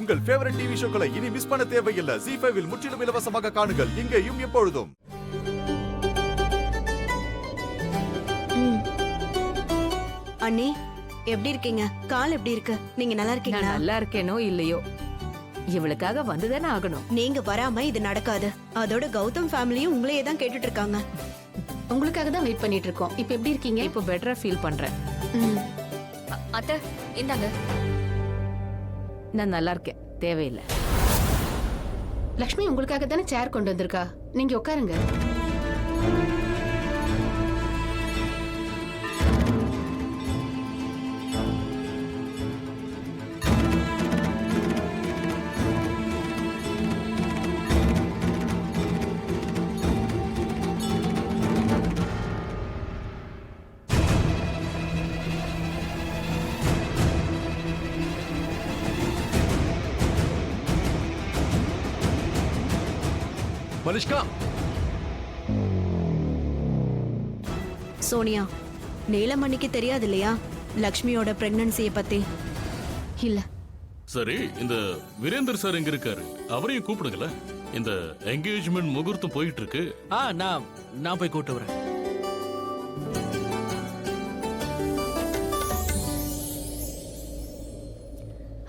உங்கள் favourite TV ஷோக்களை இனி miss பண்ண தேவையில்லை. ZEE5 இல் முற்றிலும் இலவசமாக காணுங்கள். இங்கேயும் எப்பொழுதும். அண்ணி எப்படி இருக்கீங்க? கால் எப்படி இருக்கு? நீங்க நல்லா இருக்கீங்களா? நான் நல்லா இருக்கேனோ இல்லையோ, இவளுக்காக வந்துதானே ஆகணும். நீங்க வராம இது நடக்காது. அதோட கௌதம் ஃபேமிலியும் உங்களையே தான் கேட்டுட்டு இருக்காங்க. உங்களுக்காக தான் வெயிட் பண்ணிட்டு இருக்கோம். இப்போ எப்படி இருக்கீங்க? இப்போ பெட்டரா ஃபீல் பண்றேன். அத்தை இந்தாங்க. நான் நல்லா இருக்கேன், தேவையில்லை. லக்ஷ்மி உங்களுக்காக தானே சேர் கொண்டு வந்திருக்கா, நீங்க உட்காருங்க. மலிஷ்கா, சோனியா, நீலமணிக்கு தெரியாது இல்லையா லக்ஷ்மியோட பிரெக்னன்சியை பத்தி? இல்ல. சரி, இந்த வீரேந்தர் சார் எங்க இருக்காரு? அவரையும் கூப்பிடுங்கள. இந்த என்கேஜ்மெண்ட் முகூர்த்தம் போயிட்டு இருக்கு. நான் போய் கூப்பிட்டு வரேன்.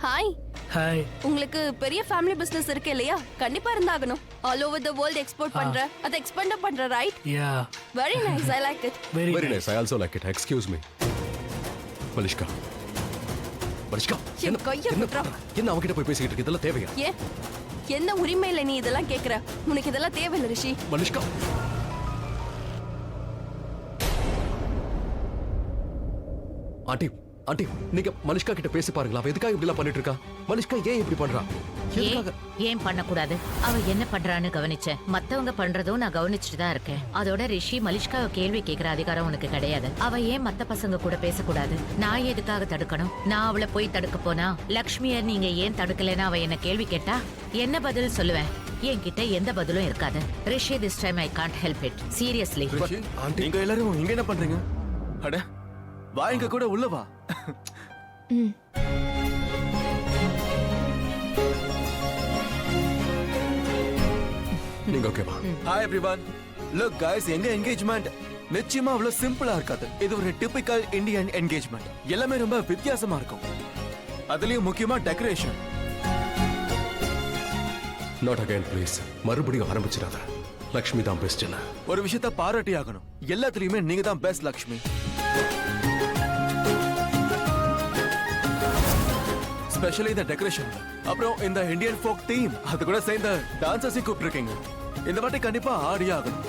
ஹாய். ஹாய். உங்களுக்கு பெரிய ஃபேமிலி பிசினஸ் இருக்கு இல்லையா? கண்டிப்பா இருந்தாகணும். All over the world export பண்ற, அத எக்ஸ்பேண்ட் பண்ற, right? Yeah. Very nice, I like it. Very nice. I also like it. Excuse me. Malishka. Malishka, என்ன கைய விட்றா. என்ன அவகிட்ட போய் பேசிக்கிட்டு இருக்க? இதெல்லாம் தேவையா? ஏன் என்ன உரிமையில நீ இதெல்லாம் கேக்குற? உனக்கு இதெல்லாம் தேவையில்லை ரிஷி. மலிஷ்கா. ஆண்டி, ஆண்டி, நீங்க மலிஷ்கா கிட்ட பேசி பாருங்களா. அவ எதுக்காக இப்படி எல்லாம் பண்ணிட்டு இருக்கா? மலிஷ்கா ஏன் இப்படி பண்றா? ஏன் பண்ணக்கூடாது? அவ என்ன பண்றான்னு கவனிச்சேன். மத்தவங்க பண்றதும் நான் கவனிச்சுட்டு தான் இருக்கேன். அதோட ரிஷி மலிஷ்காவை கேள்வி கேட்கிற அதிகாரம் உனக்கு கிடையாது. அவ ஏன் மத்த பசங்க கூட பேசக்கூடாது? நான் எதுக்காக தடுக்கணும்? நான் அவளை போய் தடுக்க போனா லக்ஷ்மிய நீங்க ஏன் தடுக்கலன்னு அவ என்ன கேள்வி கேட்டா என்ன பதில் சொல்லுவேன்? என்கிட்ட எந்த பதிலும் இருக்காது. ரிஷி, this time I can't help it. Seriously. Aunty, நீங்க எல்லாரும் இங்க என்ன பண்றீங்க? அட வா, இங்க கூட உள்ள வா. நீங்க ஓகேவா? Hi everyone. லுக் गाइस, எங்க என்கேஜ்மெண்ட் நிச்சயமா அவ்வளவு சிம்பிளா இருக்காது. இது ஒரு டிபிக்கல் இந்தியன் என்கேஜ்மெண்ட். எல்லாமே ரொம்ப வித்தியாசமா இருக்கும். அதுலயும் முக்கியமா டெக்கரேஷன். Not again please. மறுபடியும் ஆரம்பிச்சிடாத. லக்ஷ்மி தான் பெஸ்ட். ஒரு விஷயத்தை பாராட்டி ஆகணும். எல்லாத்துலயுமே நீங்க தான் பெஸ்ட் லக்ஷ்மி. ஸ்பெஷலி இந்த டெக்கரேஷன், அப்புறம் இந்த இந்தியன் ஃபோக் தீம், அது கூட சேர்ந்த டான்சர்ஸை கூப்பிட்டுருக்கீங்க. இந்த வாட்டி கண்டிப்பா ஆடி ஆகணும்.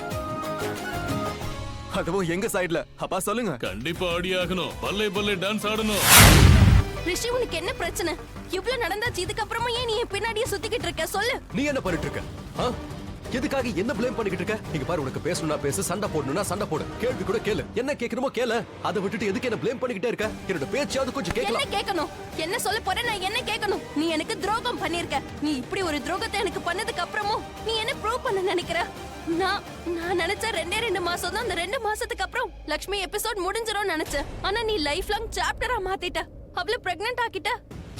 அதுவும் எங்க சைடுல. அப்பா சொல்லுங்க. கண்டிப்பா ஆடி ஆகணும். பல்லே பல்லே டான்ஸ் ஆடணும். ரிஷி, உனக்கு என்ன பிரச்சனை? இவ்ளோ நடந்தாச்சு, இதுக்கு அப்புறமா ஏன் நீ என் பின்னாடியே சுத்திக்கிட்டு இருக்க? சொல்லு. நீ என்ன பண்ணிட்டு இருக்க? எதுக்காக என்ன ப்ளேம் பண்ணிக்கிட்டு இருக்க? இங்க பாரு, உனக்கு பேசணும்னா பேசு, சண்டை போடணும்னா சண்டை போடு, கேள்வி கூட கேளு. என்ன கேட்கணுமோ கேளு. அதை விட்டுட்டு எதுக்கு என்ன ப்ளேம் பண்ணிக்கிட்டே இருக்க? என்னோட பேச்சாவது கொஞ்சம் கேட்கலாம். என்ன கேட்கணும்? என்ன சொல்ல போற? நான் என்ன கேட்கணும்? நீ எனக்கு துரோகம் பண்ணிருக்க. நீ இப்படி ஒரு துரோகத்தை எனக்கு பண்ணதுக்கு அப்புறமும் நீ என்ன ப்ரூவ் பண்ண நினைக்கிற? நான் நினைச்ச 2 மாசம் தான். அந்த 2 மாசத்துக்கு அப்புறம் லக்ஷ்மி எபிசோட் முடிஞ்சிரும் நினைச்சேன். ஆனா நீ லைஃப் லாங் சாப்டரா மாத்திட்ட. அவளை பிரெக்னன்ட் ஆக்கிட்ட.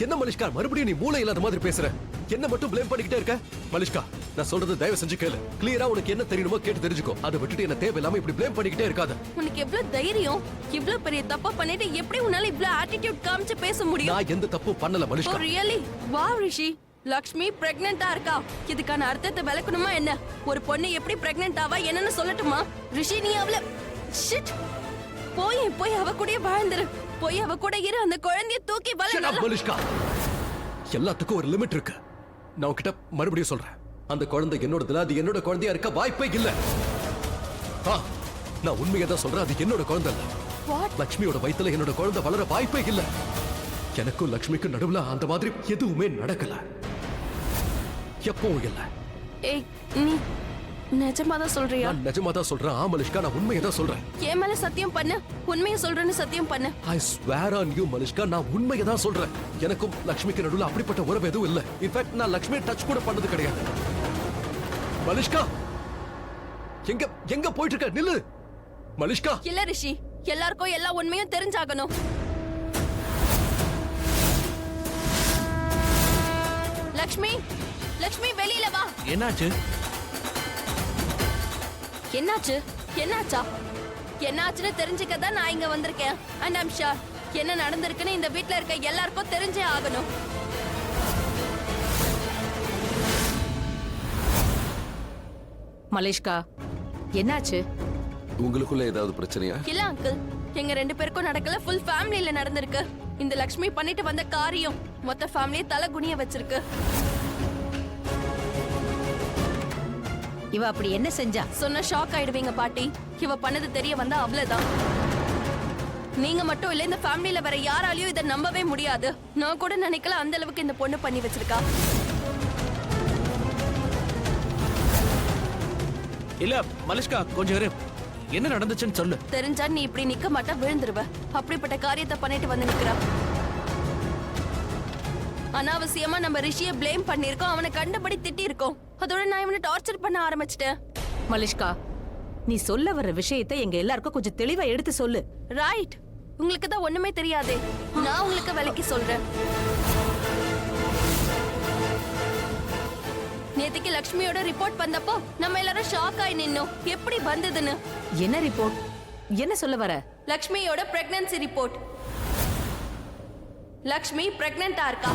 என்ன மலிஷ்கா, மறுபடியும் நீ மூளை இல்லாத மாதிரி பேசுற? என்ன மட்டும் ப்ளேம் பண்ணிக்கிட்டே இருக்க? மலிஷ்கா, நான் சொல்றது தயவு செஞ்சு கேளு. கிளியரா உனக்கு என்ன தெரியணுமோ கேட்டு தெரிஞ்சுக்கோ. அதை விட்டுட்டு என்ன தேவையில்லாம இப்படி ப்ளேம் பண்ணிக்கிட்டே இருக்காத. உனக்கு எவ்வளவு தைரியம்? இவ்வளவு பெரிய தப்பா பண்ணிட்டு எப்படி உன்னால இவ்வளவு ஆட்டிட்யூட் காமிச்சு பேச முடியும்? நான் எந்த தப்பும் பண்ணல மலிஷ்கா. ஓ ரியலி? வாவ் ரிஷி, லக்ஷ்மி பிரெக்னன்ட்டா இருக்கா. இதுக்கான அர்த்தத்தை விளக்கணுமா என்ன? ஒரு பொண்ணு எப்படி பிரெக்னன்ட் ஆவா என்னன்னு சொல்லட்டுமா? ரிஷி, நீ அவள ஷிட். போய் அவ கூட வாழ்ந்துரு. போய் அவ கூட இரு. அந்த குழந்தைய தூக்கி வளர்ந்து. மலிஷ்கா, எல்லாத்துக்கும் ஒரு லிமிட் இருக்கு. நான் உன்கிட்ட மறுபடியும் சொல்றேன். அந்த குழந்தை என்னோடதுல, அது என்னோட குழந்தையா இருக்க வாய்ப்பே இல்ல. நான் உண்மையை தான் சொல்றேன். அது என்னோட குழந்தை இல்ல. லக்ஷ்மியோட வயித்துல என்னோட குழந்தை வளர வாய்ப்பே இல்ல. எனக்கும் லக்ஷ்மிக்கும் நடுவுல அந்த மாதிரி எதுவுமே நடக்கல. எப்பவும் இல்ல. ஏய், நீ நிஜமா தான் சொல்றியா? நான் நிஜமா தான் சொல்றேன். மலிஷ்கா, நான் உண்மையை தான் சொல்றேன். என் மேல சத்தியம் பண்ணு. உண்மையை சொல்றேன்னு சத்தியம் பண்ணு. I swear on you Malishka, நான் உண்மையை தான் சொல்றேன். எனக்கும் லக்ஷ்மிக்கு நடுவுல அப்படிப்பட்ட உறவு எதுவும் இல்ல. இன்ஃபேக்ட் நான் லக்ஷ்மியை டச் கூட பண்ணது கிடையாது. மலிஷ்கா, எங்க போயிட்டு இருக்க? நில்லு மலிஷ்கா. இல்ல ரிஷி, எல்லாருக்கும் எல்லா உண்மையும் தெரிஞ்சாகணும். லக்ஷ்மி லக்ஷ்மி வெளியில வா. என்னாச்சு? என்னாச்சு? என்னாச்சா? என்னாச்சுன்னு தெரிஞ்சுக்க தான் நான் இங்க வந்திருக்கேன். அண்ட் ஐம் ஷூர் என்ன நடந்திருக்குன்னு இந்த வீட்ல இருக்க எல்லாருக்கும் தெரிஞ்சே ஆகணும். மலேஷ்கா, என்னாச்சு? உங்களுக்குள்ள ஏதாவது பிரச்சனையா? இல்ல அங்கிள், எங்க 2 பேருக்கும் நடக்கல, ஃபுல் ஃபேமிலில நடந்திருக்கு. இந்த லக்ஷ்மி பண்ணிட்டு வந்த காரியம் மொத்த ஃபேமிலியை தலை குனிய வச்சிருக்கு. இவ அப்படி என்ன செஞ்சா? சொன்ன ஷாக் ஆயிடுவீங்க பாட்டி. இவ பண்ணது தெரிய வந்தா அவ்வளவுதான். நீங்க மட்டும் இல்ல, இந்த ஃபேமிலில வேற யாராலையும் இதை நம்பவே முடியாது. நான் கூட நினைக்கல அந்த அளவுக்கு இந்த பொண்ணு பண்ணி வச்சிருக்கா. இல்ல மலிஷ்கா, கொஞ்சம் இரு. என்ன நடந்துச்சுன்னு சொல்லு. தெரிஞ்சா நீ இப்படி நிக்க மாட்டா, விழுந்துருவ. அப்படிப்பட்ட காரியத்தை பண்ணிட்டு வந்து நிக்கிறா. அனாவசியமா நம்ம ரிஷியை ப்ளேம் பண்ணிருக்கோம், அவனை கண்டபடி திட்டி இருக்கோம். அதோட நான் இவனை டார்ச்சர் பண்ண ஆரம்பிச்சிட்டேன். மலேஷ்கா, நீ சொல்ல வர்ற விஷயத்தை எங்க எல்லாருக்கும் கொஞ்சம் தெளிவா எடுத்து சொல்லு. ரைட், உங்களுக்கு தான் ஒண்ணுமே தெரியாதே. நான் உங்களுக்கு விலைக்கு சொல்றேன். நேத்துக்கு லக்ஷ்மியோட ரிப்போர்ட் வந்தப்போ நம்ம எல்லாரும் ஷாக் ஆகி நின்னோம், எப்படி வந்ததுன்னு. என்ன ரிப்போர்ட்? என்ன சொல்ல வர? லக்ஷ்மியோட பிரெக்னன்சி ரிப்போர்ட். லக்ஷ்மி பிரெக்னன்ட்டா இருக்கா.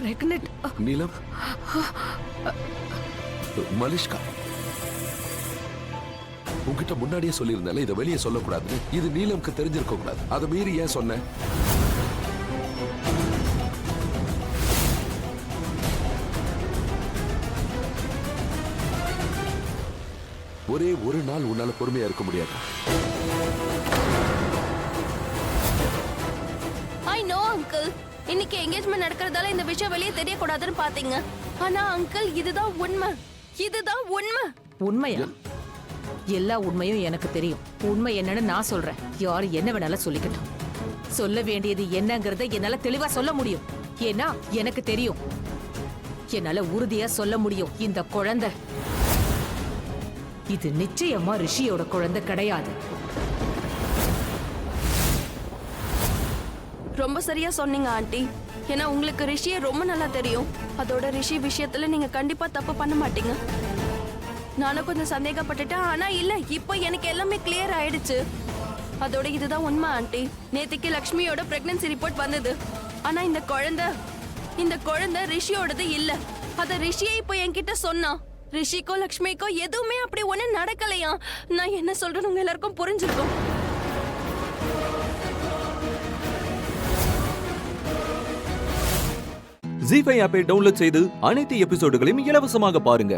பிரெக்னன்ட்? நீலம், மலிஷ்கா, உன்கிட்ட முன்னாடியே சொல்லியிருந்தால இதை வெளியே சொல்லக்கூடாது. இது நீலம்க்கு தெரிஞ்சிருக்க கூடாது. அதை மீறி ஏன் சொன்ன? ஒரே ஒரு நாள் உன்னால பொறுமையா இருக்க முடியாது. ஐ நோ அங்கிள், இன்னைக்கு என்கேஜ்மெண்ட் நடக்கிறதால இந்த விஷயம் வெளியே தெரியக்கூடாதுன்னு பாத்தீங்க. ஆனா அங்கிள், இதுதான் உண்மை. இதுதான் உண்மை. உண்மையா? எல்லா உண்மையும் எனக்கு தெரியும். உண்மை என்னன்னு நான் சொல்றேன். யாரு என்ன வேணாலும் சொல்லிக்கட்டும். சொல்ல வேண்டியது என்னங்கறத என்னால தெளிவா சொல்ல முடியும். ஏன்னா எனக்கு தெரியும். என்னால உறுதியா சொல்ல முடியும், இந்த குழந்தை இது நிச்சயமா ரிஷியோட குழந்தை கிடையாது. ரொம்ப சரியா சொன்னீங்க ஆண்டி. ஏன்னா உங்களுக்கு ரிஷியை ரொம்ப நல்லா தெரியும். அதோட ரிஷி விஷயத்துல நீங்க கண்டிப்பா தப்பு பண்ண மாட்டீங்க. நானும் கொஞ்சம் சந்தேகப்பட்டுட்டேன், ஆனா இல்ல, இப்போ எனக்கு எல்லாமே கிளியர் ஆயிடுச்சு. அதோட இதுதான் உண்மை ஆண்டி. நேத்திக்கு லக்ஷ்மியோட பிரெக்னன்சி ரிப்போர்ட் வந்தது. ஆனா இந்த குழந்தை ரிஷியோடது இல்ல. அத ரிஷியே இப்போ என்கிட்ட சொன்னா. ரிஷிக்கோ லக்ஷ்மிக்கோ எதுவுமே அப்படி ஒண்ணு நடக்கலையா. நான் என்ன சொல்றேன்னு உங்க எல்லாருக்கும் புரிஞ்சிருக்கும். ஜீ5 ஆப்பை டவுன்லோட் செய்து அனைத்து எபிசோடுகளையும் இலவசமாக பாருங்க.